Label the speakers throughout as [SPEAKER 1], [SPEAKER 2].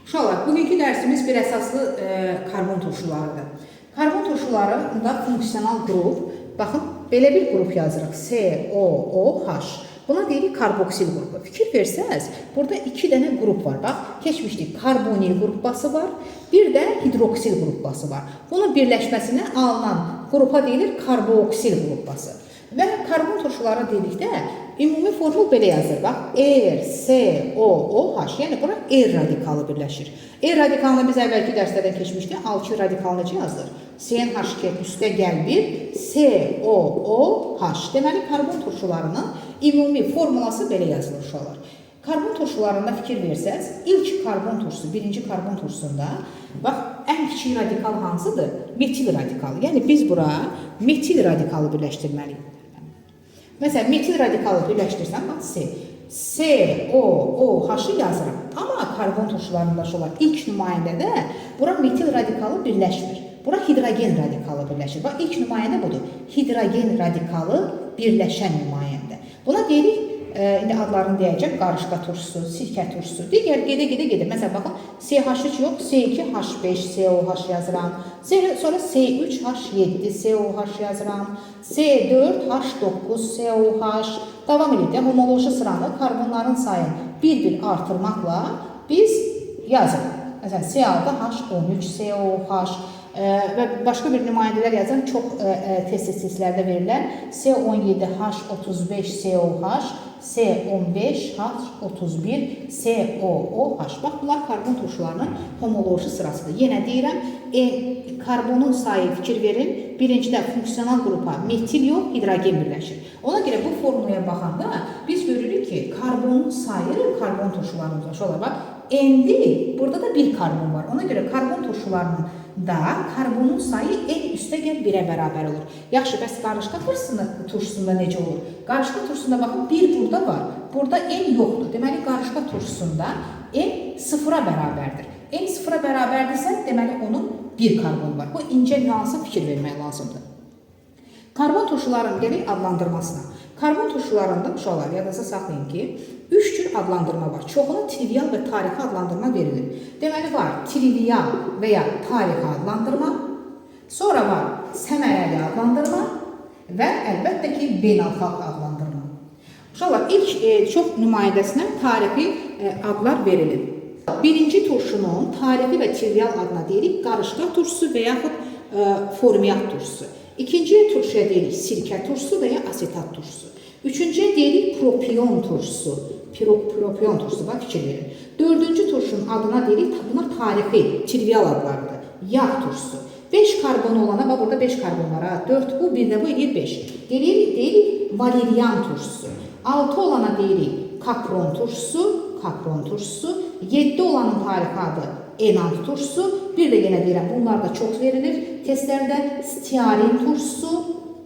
[SPEAKER 1] Uşaqlar, bugünkü dərsimiz bir əsaslı karbon turşularıdır. Karbon turşularında funksional qrup, baxın, belə bir qrup yazırıq. COOH. Buna deyirik karboksil qrupu. Fikir versəz, burada iki dənə qrup var. Bax, keçmişdik. Karbonil qrupbası var, bir də hidroksil qrupbası var. Bunun birləşməsinə alınan qrupa deyilir karboksil qrupbası. Və karbon turşuları dedikdə ümumi formul belə yazılır. Bax, COOH, yəni bura R radikalı birləşir. R radikalını biz əvvəlki dərslərdən keçmişdik. Alkil radikalı necə yazılır? CNH2 üstə gəl 1, COOH. Deməli, karbon turşularının ümumi formulası belə yazılır uşaqlar. Karbon turşularında fikir versəz, ilk karbon turşusu, birinci karbon turşusunda, bax, ən kiçik radikal hansıdır? Metil radikalı. Yəni, biz bura metil radikalı birləşdirməliyik. Məsələn, metil radikalı birləşdirsən, bax, COOH-ı yazıram. Amma karbon turşularında ilk nümayəndədə bura metil radikalı birləşmir. Bura hidrogen radikalı birləşir. Bax, ilk nümayəndə budur. Hidrogen radikalı birləşən nümayəndə. Buna deyirik, indi adlarını deyəcəm, qarışqa turşusu, sirkə turşusu. Digər gedə. Məsələn, baxın, CH3 yox, C2H5COH yazıram. Sonra C3H7COH yazıram. C4H9COH. Davam edək, homoloji sıranı karbonların sayını bir-bir artırmaqla biz yazırıq. Məsələn, C6H13COH və başqa bir nümayəndələr yazıram, çox test-testlərdə verirlər. C17H35COH, C15H31COOH. Bax, bunlar karbon turşularının homoloji sırasıdır. Yenə deyirəm, karbonun sayı fikir verin. Birincidə funksional qrupa metil yox, hidrogen birləşir. Ona görə bu formulaya baxanda biz görürük ki, karbonun sayı karbon turşularımızda şöyle bak. Endi burada da bir karbon var. Ona görə karbon turşularının da karbonun sayı en üstə gəl 1-ə bərabər olur. Yaxşı, bəs qarışqa turşusunda necə olur? Qarışqa turşusunda baxın, bir burada var. Burada en yoxdur. Deməli, qarışqa turşusunda en 0-a bərabərdir. En 0-a bərabərdirsə, deməli, onun bir karbon var. Bu incə nüansa fikir vermək lazımdır. Karbon turşularının gələk adlandırmasına. Karbon turşularında uşaqlar yadınızda saxlayın ki, 3 cür adlandırma var. Çoxuna trivial və tarixi adlandırma verilir. Deməli var, trivial və ya tarixi adlandırma, sonra var səmərəli adlandırma və əlbəttə ki, beynəlxalq adlandırma. Uşaqlar, ilk çox nümayəndəsinə tarixi adlar verilir. Birinci turşunun tarixi və trivial adına deyirik qarışqa turşusu və yaxud formiat turşusu. İkinciyə turşuya deyirik sirkə turşusu və ya asetat turşusu. Üçüncüyə deyirik propion turşusu. Propion turşusu, bax fikir verin. Dördüncü turşunun adına deyirik, bunlar tarixi, trivial adlarıdır. Yağ turşusu. 5 karbonu olana, bax burada 5 karbon var, 4 bu, bir də bu edir 5. Deyirik valerian turşusu. 6 olana deyirik kapron turşusu. 7 olanın tarixi adı enant turşusu. Bir də yenə deyirəm, bunlar da çox verilir. Testlərdə stearin turşusu,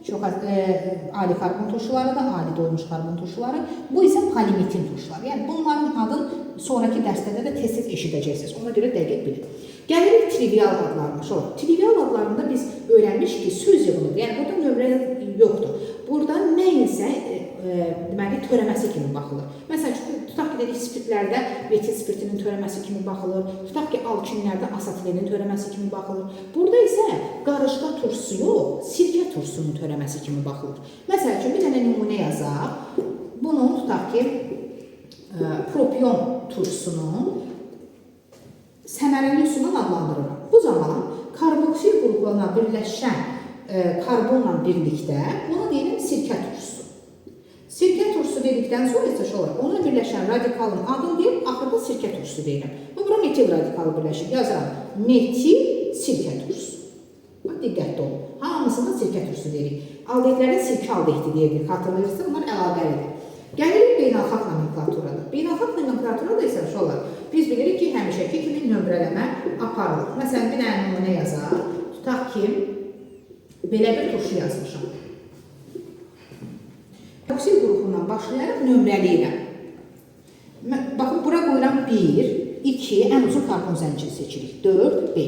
[SPEAKER 1] çox ali karbon turşuları da, ali doymuş karbon turşuları. Bu isə polimitin turşuları. Yəni bunların adını sonraki dərslərdə də tez-tez eşidəcəksiniz. Ona görə dəqiq bilin. Gəlirik trivial adlarına. Trivial adlarında biz öyrənmişik ki, söz yığılıdır. Yəni burada nömrə yoxdur. Burada nə isə deməli törəməsi kimi baxılır. Məsələn, tutaq ki, dedik spirtlərdə metil spirtinin törəməsi kimi baxılır. Tutaq ki, alkinlərdə asetilenin törəməsi kimi baxılır. Burada isə qarışqa turşusu yox, sirkə turşusunun törəməsi kimi baxılır. Məsələn üçün, bir dənə nümunə yazaq. Bunu tutaq ki, propion turşusunun səmərəli üsulundan adlandırırıq. Bu zaman karboksil qruplarına birləşən karbonla birlikdə buna deyilim sirkə turşusu. Sirkə turşusu dedikdən sonra isə ona birləşən radikalın adını deyib, axırda sirkə turşusu deyirəm. Bura metil radikalı birləşir. Yazıram, metil sirkə turşusu. Diqqətli olun. Hamısında sirkə turşusu deyirik. Aldehidlərdə sirkə aldehidi deyirik. Xatırlayırsınız, bunlar əlaqəlidir. Gəlirik beynəlxalq nomenklaturada. Beynəlxalq nomenklaturada isə biz bilirik ki, həmişəki kimi nömrələmə aparılır. Məsələn, bir dənə nümunə yazaq. Tutaq ki, belə bir turşu yazmışam. Karboksil qrupundan başlayaraq nömrəliyirəm. Baxın, bura qoyuram 1, 2, ən uzun karbon zənciri seçirik. 4, 5.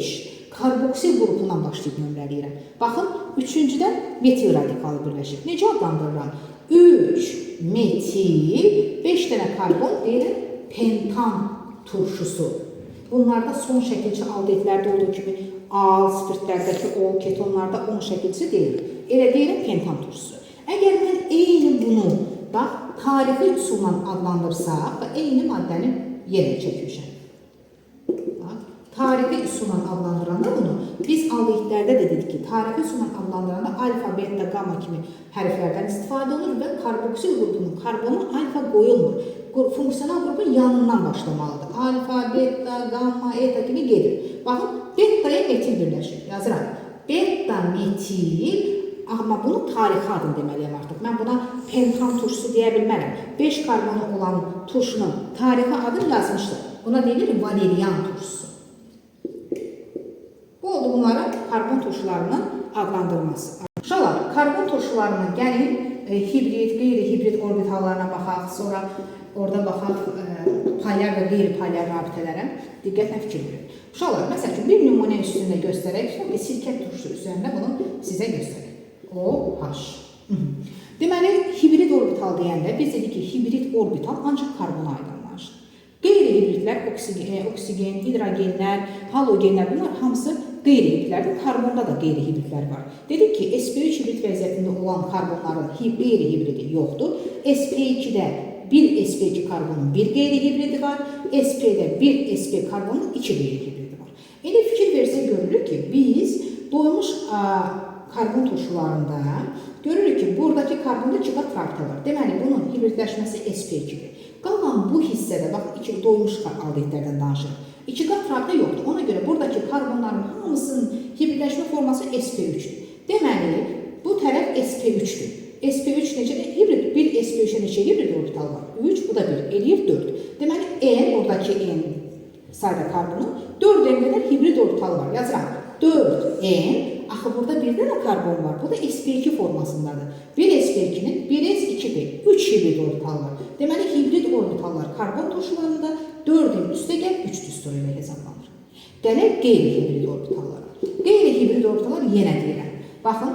[SPEAKER 1] Karboksil qrupundan başlayıb nömrəliyirəm. Baxın, üçüncüdən metil radikalı birləşir. Necə adlandırıram? 3 metil, 5 dənə karbon deyirəm pentan turşusu. Bunlarda son şəkilçi aldehidlərdə olduğu kimi al, spirtlərdəki ol, ketonlarda on şəkilçi deyil. Elə deyirəm pentan turşusu. Əgər mən eyni bunu bax, tarixi üsulla adlandırsaq və eyni maddəni yenə çəkmişəm. Tarixi üsulla adlandıranda bunu biz aldehidlərdə də dedik ki, tarixi üsulla adlandıranda alfa, beta, gamma kimi hərflərdən istifadə olunur və karboksil qrupunun karbonu alfa qoyulmur. Funksional qrupun yanından başlamalıdır. Alfa, beta, gamma, eta kimi gedir. Baxın, betaya metil birləşir. Yazıram. Beta metil, amma bunu tarixi adını deməliyəm artıq. Mən buna pentan turşusu deyə bilmərəm. 5 karbonu olan turşunun tarixi adını yazmışdır. Buna deyilir valerian turşusu. Bu oldu bunların karbon turşularının adlandırılması. Uşaqlar, karbon turşularının gəlin hibrid, qeyri-hibrid orbitallarına baxaq, sonra orada baxaq polyar və qeyri-polyar rabitələrə diqqətlə fikir verin. Uşaqlar, məsəl üçün bir nümunə üstündə göstərək, sonra sirkət turşusu üzərində bunu sizə göstərək. OH. Deməli, hibrid orbital deyəndə biz dedik ki, hibrid orbital ancaq karbona aydınlaşır. Qeyri-hibridlər, oksigen, hidrogenlər, halogenlər, bunlar hamısı qeyri-hibridlərdir. Karbonda da qeyri-hibridlər var. Dedik ki, sp3 hibrid vəziyyətində olan karbonların qeyri-hibridi yoxdur. sp2-də bir sp2 karbonun bir qeyri-hibridi var. sp-də bir sp karbonun iki qeyri-hibridi var. İndi fikir versək görürük ki, biz doymuş karbon turşularında görürük ki, buradakı karbonda iki qat rabitə var. Deməli, bunun hibridləşməsi sp2-dir. Qalan bu hissədə, bax, iki doymuş aldehidlərdən danışırıq. İki qat rabitə yoxdur. Ona görə buradakı karbonların hamısının hibridləşmə forması sp3-dür. Deməli, bu tərəf sp3-dür. sp3 necədir? Hibrid. Bir sp3-ə neçə hibrid orbital var? 3, bu da 1. Eləyir 4. Deməli, buradakı n sayda karbonun 4n qədər hibrid orbital var. Yazıram. 4n. Axı, burada bir dənə karbon var. Bu da sp2 formasındadır. Bir sp2-nin 1s2p. 3 hibrid orbital var. Deməli, hibrid orbitallar karbon turşularında 4-ün üstə gəl 3 düsturu ilə hesablanır. Gələk qeyri-hibrid orbitallara. Qeyri-hibrid orbitallar yenə deyirəm. Baxın,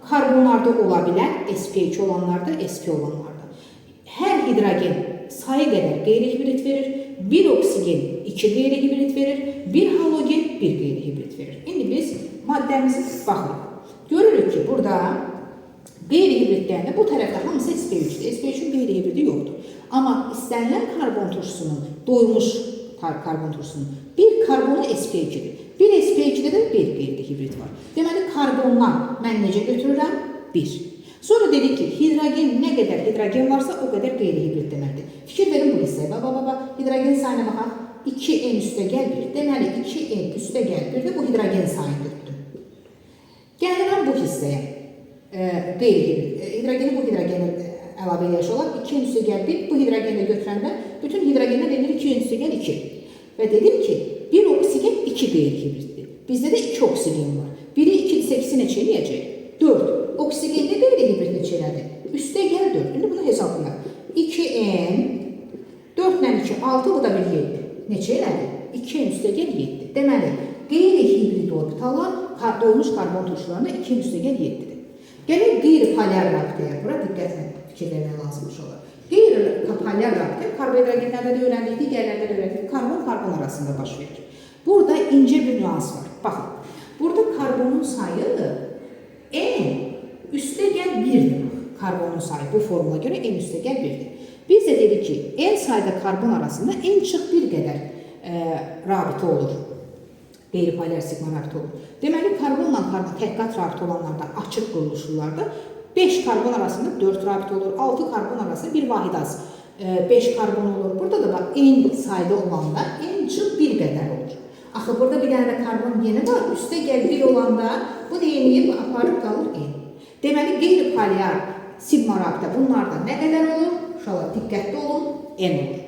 [SPEAKER 1] karbonlarda ola bilən sp2 olanlarda, sp olanlarda. Hər hidrogen sayı qədər qeyri-hibrid verir. Bir oksigen 2 qeyri-hibrid verir. Bir halogen 1 qeyri-hibrid verir. İndi biz maddəmizi baxırıq. Görürük ki, burada qeyri-hibrid deyəndə bu tərəfdə hamısı sp3-dür. sp3-ün qeyri-hibridi yoxdur. Amma istənilən karbon turşusunun, doymuş karbon turşusunun bir karbonu sp2-dir. Bir sp2-də də bir qeyri-hibrid var. Deməli, karbondan mən necə götürürəm? 1. Sonra dedik ki, hidrogen nə qədər hidrogen varsa o qədər qeyri-hibrid deməkdir. Fikir verin bu hissəyə. Hidrogen sayına baxaq. 2n üstə gəl 1. Deməli, 2n üstə gəl 1 də bu hidrogen sayını götürdüm. Gəlirəm bu hissəyə. Qeyri-hibrid. Hidrogeni bu hidrogeni əlavə eləyiş olar. 2n üstə gəl 1. Bu hidrogeni götürəndə bütün hidrogenlər edir 2n üstə gəl 2. Və dedim ki, bir oksigen 2 qeyri-hibriddir. Bizdə də 2 oksigen var. Biri 2 8-i neçə eləyəcək? 4. Oksigende qeyri-hibrid neçə elədi? Üstə gəl 4. İndi bunu hesablayaq. 2n 4 ilə 2, 6, bu da bir 7. Neçə elədi? 2n üstə gəl 7. Deməli, qeyri-hibrid orbitallar doymuş karbon turşularında 2n üstə gəl 7-dir. Gəlin qeyri-polyar rabitəyə. Bura diqqətlə fikirləmək lazımmış olur. Qeyri-polyar rabitə karbohidrogenlərdə də öyrəndik, digərlərdə də öyrəndik. Karbon-karbon arasında baş verir. Burada incə bir nüans var. Baxın, burada karbonun sayı n üstə gəl 1-dir. Karbonun sayı bu formula görə n üstə gəl 1-dir. Biz də dedik ki, n sayda karbon arasında n çıx bir qədər rabitə olur. Qeyri-polyar sigma rabitə olur. Deməli, karbonla karbon təhqat rabitə olanlarda, açıq quruluşlularda 5 karbon arasında 4 rabitə olur, 6 karbon arasında bir vahid az 5 karbon olur. Burada da bax, n sayda olanda n çıx bir qədər olur. Axı, burada bir dənə karbon yeni var, üstə gəl 1 olanda bu neyini aparıb qalır n. Deməli, qeyri-polyar sigma rabitə bunlarda nə qədər olur? Uşaqlar, diqqətli olun, n olur.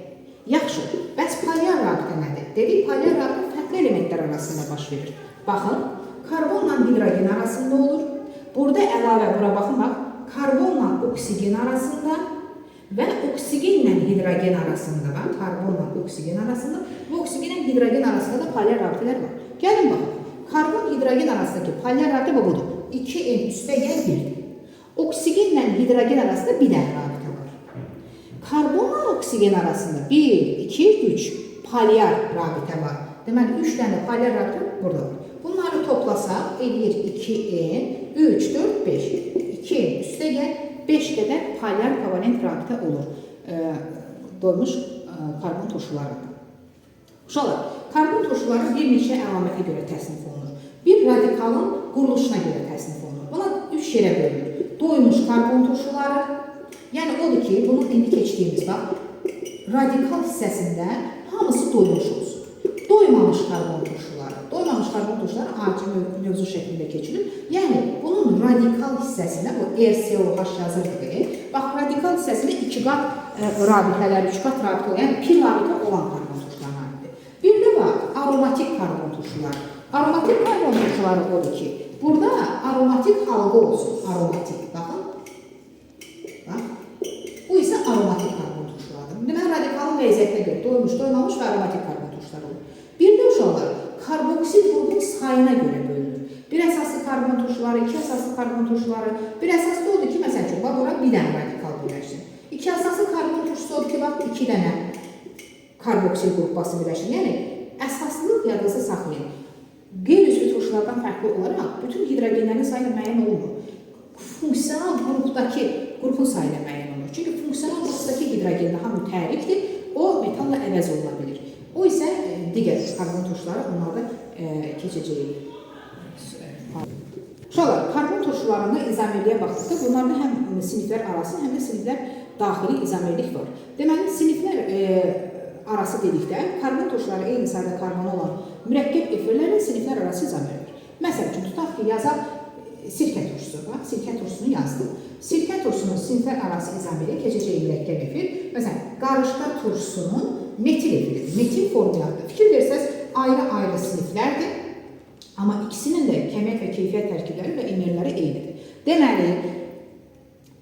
[SPEAKER 1] Yaxşı, bəs polyar rabitə nədir? Dedik, polyar rabitə fərqli elementlər arasında baş verir. Baxın, karbonla hidrogen arasında olur. Burada əlavə, bura baxın, bax, karbonla oksigen arasında və oksigenlə hidrogen arasında, bax, karbonla oksigen arasında və oksigenlə hidrogen arasında da polyar rabitələr var. Gəlin baxın, karbon-hidrogen arasındakı polyar rabitə budur. 2n üstə gəl 1-dir. Oksigenlə hidrogen arasında bir dənə rabitə var. Karbonla oksigen arasında 1, 2, 3 polyar rabitə var. Deməli 3 dənə polyar rabitə burada var. Bunları toplasaq eləyir 2n, 3, 4, 5. 2n üstə gəl 5 qədər polyar kovalent rabitə olur doymuş karbon turşularında. Uşaqlar, karbon turşuları bir neçə əlamətə görə təsnif olunur. Bir radikalın quruluşuna görə təsnif olunur. Buna 3 yerə bölünür. Doymuş karbon turşuları, yəni odur ki, bunu indi keçdiyimiz bax, radikal hissəsində hamısı doymuş olsun. Doymamış karbon turşuları. Doymamış karbon turşuları acı mövzu şəklində keçilir. Yəni bunun radikal hissəsində bu RCOH yazırıq. Bax, radikal hissəsində 2 qat rabitələr, 3 qat rabitə olan, yəni pir rabitə olan karbon turşularına aiddir. Bir də bax, aromatik karbon turşuları. Aromatik karbon turşuları odur ki, burada aromatik halqa olsun. Aromatik, baxın. Bax, bu isə aromatik karbon turşulardır. Deməli, radikalın vəziyyətinə görə doymuş, doymamış və aromatik karbon turşuları olur. Bir də uşaqlar, karboksil qrupun sayına görə bölünür. Bir əsaslı karbon turşuları, 2 əsaslı karbon turşuları. Bir əsaslı odur ki, məsəl üçün, bax, bura bir dənə radikal birləşsin. 2 əsaslı karbon turşusu odur ki, bax, 2 dənə karboksil qrup bası birləşsin. Yəni, əsaslılıq yadınızda saxlayın. Qeyri-üzvü turşulardan fərqli olaraq bütün hidrogenlərin sayı ilə müəyyən olunmur. Funksional qrupdakı qrupun sayı ilə müəyyən olunur. Çünki funksional qrupdakı hidrogen daha mütərrikdir, o metalla əvəz oluna bilir. O isə digər karbon turşuları onlarda keçəcəyik. Uşaqlar, karbon turşularında izomerliyə baxdıqda bunlarda həm siniflər arası, həm də siniflər daxili izomerlik var. Deməli, siniflər arası dedikdə karbon turşuları eyni sayda karbonu olan mürəkkəb efirlərlə siniflər arası izomerdir. Məsəl üçün, tutaq ki, yazaq sirkə turşusu var, sirkə turşusunu yazdım. Sirkə turşusunun siniflər arası izomeri keçəcəyi mürəkkəb efir, məsələn, qarışqa turşusunun metil efiridir, metil formulardır. Fikir versəz, ayrı-ayrı siniflərdir, amma ikisinin də kəmiyyət və keyfiyyət tərkibləri və emirləri eynidir. Deməli,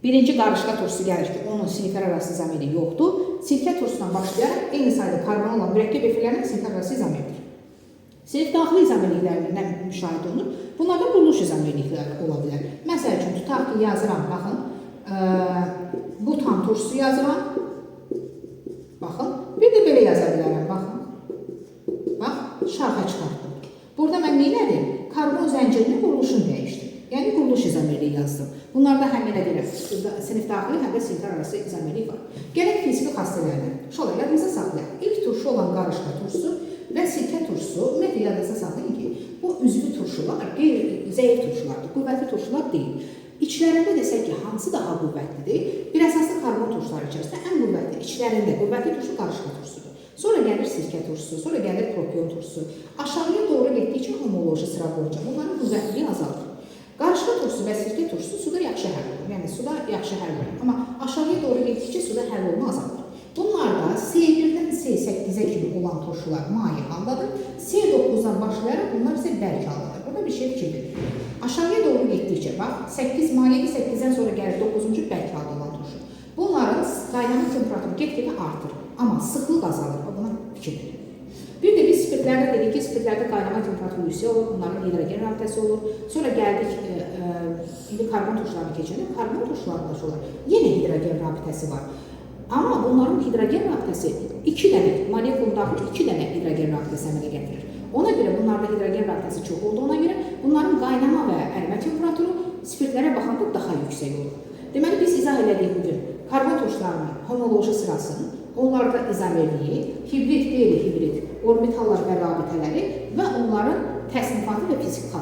[SPEAKER 1] birinci qarışqa turşusu gəlir ki, onun siniflər arası izomeri yoxdur. Sirkə turşusundan başlayaraq eyni sayda karbon olan mürəkkəb efirlərinin siniflər arası izomerdir. Sinif daxili izomerliklərindən müşahidə olunur. Bunlarda quruluş izomerlikləri ola bilər. Məsəl üçün, tutaq ki, yazıram, baxın, butan turşusu yazıram. Baxın, bir də belə yaza bilərəm, baxın. Bax, şarxa çıxartdım. Burada mən neylədim? Karbon zəncirinin quruluşunu dəyişdim. Yəni, quruluş izomerliyi yazdım. Bunlarda həm elə deyirəm, sinif daxili, həm də siniflər arası izomerlik var. Gələk fiziki xassələrdən. Şola, yadınıza saxlayaq. İlk turşu olan qarışqa turşusu və sirkə turşusu, ümumiyyətlə yadınıza saxlayın ki, bu üzvü turşular zəif turşulardır, qüvvətli turşular deyil. İçlərində desək ki, hansı daha qüvvətlidir? Bir əsaslı karbon turşuları içərisində ən qüvvətli, içlərində qüvvətli turşu qarışqa turşusudur. Sonra gəlir sirkə turşusu, sonra gəlir propion turşusu. Aşağıya doğru getdikcə homoloji sıra boyunca bunların qüvvətliliyi azalır. Qarışqa turşusu və sirkə turşusu suda yaxşı həll olur. Yəni, suda yaxşı həll olur. Amma aşağıya doğru getdikcə suda həll olma azalır. Bunlarda C1-dən C8-ə kimi olan turşular maye haldadır. C9-dan başlayaraq bunlar isə bərk haldadır. Burada bir şey fikir verir. Aşağıya doğru getdikcə, bax, 8 mayedir, 8-dən sonra gəlir 9-cu bərk halda olan turşu. Bunların qaynama temperaturu get-gedə artır. Amma sıxlıq azalır. Buna fikir verir. Bir də biz spirtlərdə dedik ki, spirtlərdə qaynama temperaturu yüksək olur, bunların hidrogen rabitəsi olur. Sonra gəldik, indi karbon turşularına keçəndə, karbon turşularında olur. Yenə hidrogen rabitəsi var. Amma bunların hidrogen rabitəsi 2 dənə, molekulun daxil 2 dənə hidrogen rabitəsi əmələ gətirir. Ona görə bunlarda hidrogen rabitəsi çox olduğuna görə bunların qaynama və ərimə temperaturu spirtlərə baxanda daha yüksək olur. Deməli, biz izah elədik bugün karbon turşularının homoloji sırasını, onlarda izomerliyi, hibrid, qeyri-hibrid orbitallar və rabitələri və onların təsnifatı və fizik